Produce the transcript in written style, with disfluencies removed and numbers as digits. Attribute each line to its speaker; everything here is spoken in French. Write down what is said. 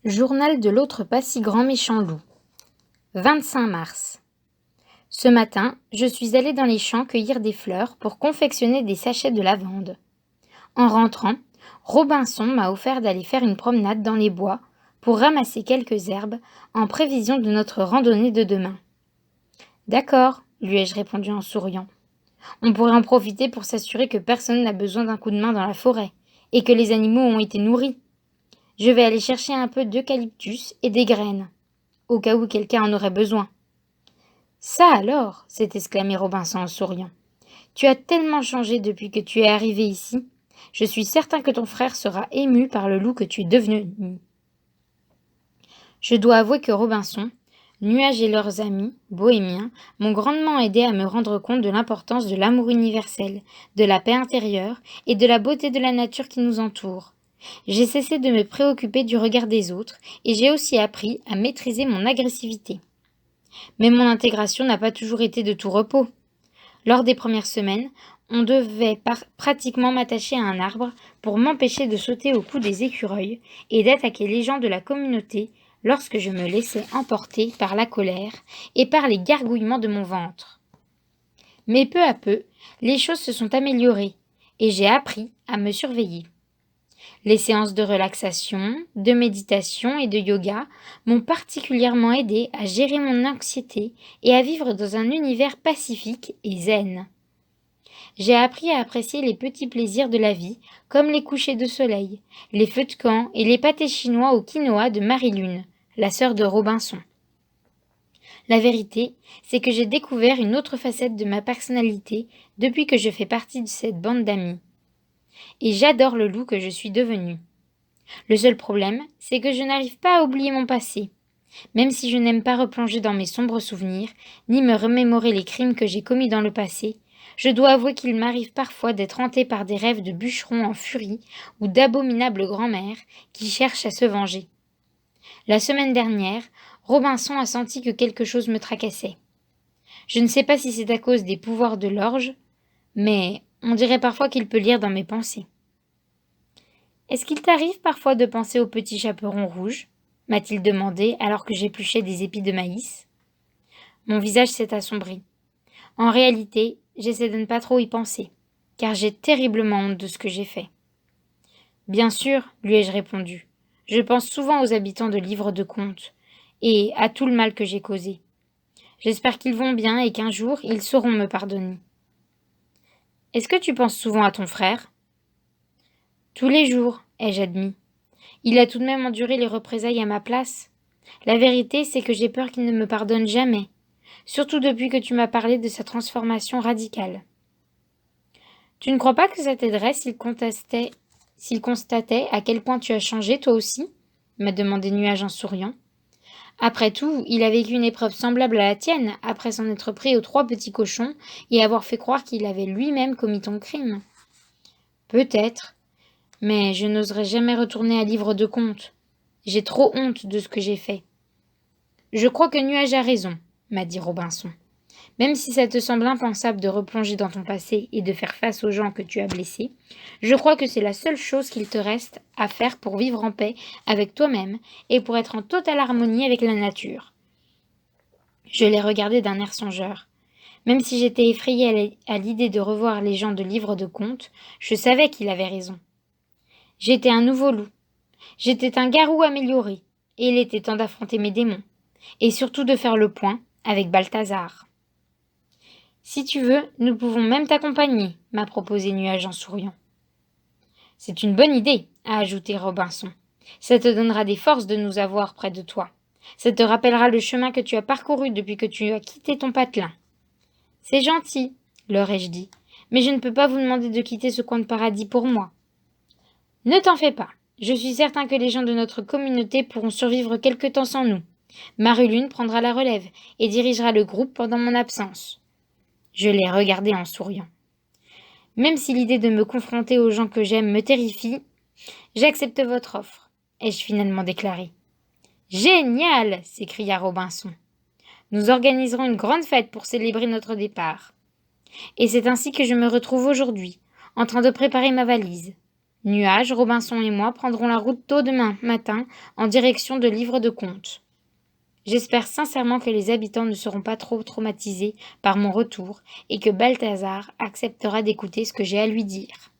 Speaker 1: Journal de l'autre pas si grand méchant loup. 25 mars. Ce matin, je suis allée dans les champs cueillir des fleurs pour confectionner des sachets de lavande. En rentrant, Robinson m'a offert d'aller faire une promenade dans les bois pour ramasser quelques herbes en prévision de notre randonnée de demain. D'accord, lui ai-je répondu en souriant. On pourrait en profiter pour s'assurer que personne n'a besoin d'un coup de main dans la forêt et que les animaux ont été nourris. Je vais aller chercher un peu d'eucalyptus et des graines, au cas où quelqu'un en aurait besoin. Ça alors, s'est exclamé Robinson en souriant. Tu as tellement changé depuis que tu es arrivé ici. Je suis certain que ton frère sera ému par le loup que tu es devenu. Je dois avouer que Robinson, Nuage et leurs amis, bohémiens, m'ont grandement aidé à me rendre compte de l'importance de l'amour universel, de la paix intérieure et de la beauté de la nature qui nous entoure. J'ai cessé de me préoccuper du regard des autres et j'ai aussi appris à maîtriser mon agressivité. Mais mon intégration n'a pas toujours été de tout repos. Lors des premières semaines, on devait pratiquement m'attacher à un arbre pour m'empêcher de sauter au cou des écureuils et d'attaquer les gens de la communauté lorsque je me laissais emporter par la colère et par les gargouillements de mon ventre. Mais peu à peu, les choses se sont améliorées et j'ai appris à me surveiller. Les séances de relaxation, de méditation et de yoga m'ont particulièrement aidé à gérer mon anxiété et à vivre dans un univers pacifique et zen. J'ai appris à apprécier les petits plaisirs de la vie, comme les couchers de soleil, les feux de camp et les pâtés chinois au quinoa de Marie-Lune, la sœur de Robinson. La vérité, c'est que j'ai découvert une autre facette de ma personnalité depuis que je fais partie de cette bande d'amis. Et j'adore le loup que je suis devenu. Le seul problème, c'est que je n'arrive pas à oublier mon passé. Même si je n'aime pas replonger dans mes sombres souvenirs, ni me remémorer les crimes que j'ai commis dans le passé, je dois avouer qu'il m'arrive parfois d'être hanté par des rêves de bûcherons en furie ou d'abominables grand-mères qui cherchent à se venger. La semaine dernière, Robinson a senti que quelque chose me tracassait. Je ne sais pas si c'est à cause des pouvoirs de l'orge, mais on dirait parfois qu'il peut lire dans mes pensées. Est-ce qu'il t'arrive parfois de penser au petit chaperon rouge ? M'a-t-il demandé alors que j'épluchais des épis de maïs. Mon visage s'est assombri. En réalité, j'essaie de ne pas trop y penser, car j'ai terriblement honte de ce que j'ai fait. Bien sûr, lui ai-je répondu. Je pense souvent aux habitants de livres de contes, et à tout le mal que j'ai causé. J'espère qu'ils vont bien et qu'un jour ils sauront me pardonner. Est-ce que tu penses souvent à ton frère ? Tous les jours, ai-je admis. Il a tout de même enduré les représailles à ma place. La vérité, c'est que j'ai peur qu'il ne me pardonne jamais, surtout depuis que tu m'as parlé de sa transformation radicale. Tu ne crois pas que ça t'aiderait s'il constatait à quel point tu as changé, toi aussi ? M'a demandé Nuage en souriant. Après tout, il a vécu une épreuve semblable à la tienne, après s'en être pris aux 3 petits cochons et avoir fait croire qu'il avait lui-même commis ton crime. Peut-être, mais je n'oserais jamais retourner à livre de contes. J'ai trop honte de ce que j'ai fait. Je crois que Nuage a raison, m'a dit Robinson. Même si ça te semble impensable de replonger dans ton passé et de faire face aux gens que tu as blessés, je crois que c'est la seule chose qu'il te reste à faire pour vivre en paix avec toi-même et pour être en totale harmonie avec la nature. Je l'ai regardé d'un air songeur. Même si j'étais effrayée à l'idée de revoir les gens de livres de contes, je savais qu'il avait raison. J'étais un nouveau loup. J'étais un garou amélioré, et il était temps d'affronter mes démons, et surtout de faire le point avec Balthazar. Si tu veux, nous pouvons même t'accompagner, m'a proposé Nuage en souriant. C'est une bonne idée, a ajouté Robinson. Ça te donnera des forces de nous avoir près de toi. Ça te rappellera le chemin que tu as parcouru depuis que tu as quitté ton patelin. C'est gentil, leur ai-je dit, mais je ne peux pas vous demander de quitter ce coin de paradis pour moi. Ne t'en fais pas. Je suis certain que les gens de notre communauté pourront survivre quelque temps sans nous. Marie-Lune prendra la relève et dirigera le groupe pendant mon absence. Je l'ai regardé en souriant. Même si l'idée de me confronter aux gens que j'aime me terrifie, j'accepte votre offre, ai-je finalement déclaré. Génial, s'écria Robinson. Nous organiserons une grande fête pour célébrer notre départ. Et c'est ainsi que je me retrouve aujourd'hui, en train de préparer ma valise. Nuage, Robinson et moi prendrons la route tôt demain matin en direction de Livre de Compte. J'espère sincèrement que les habitants ne seront pas trop traumatisés par mon retour et que Balthazar acceptera d'écouter ce que j'ai à lui dire.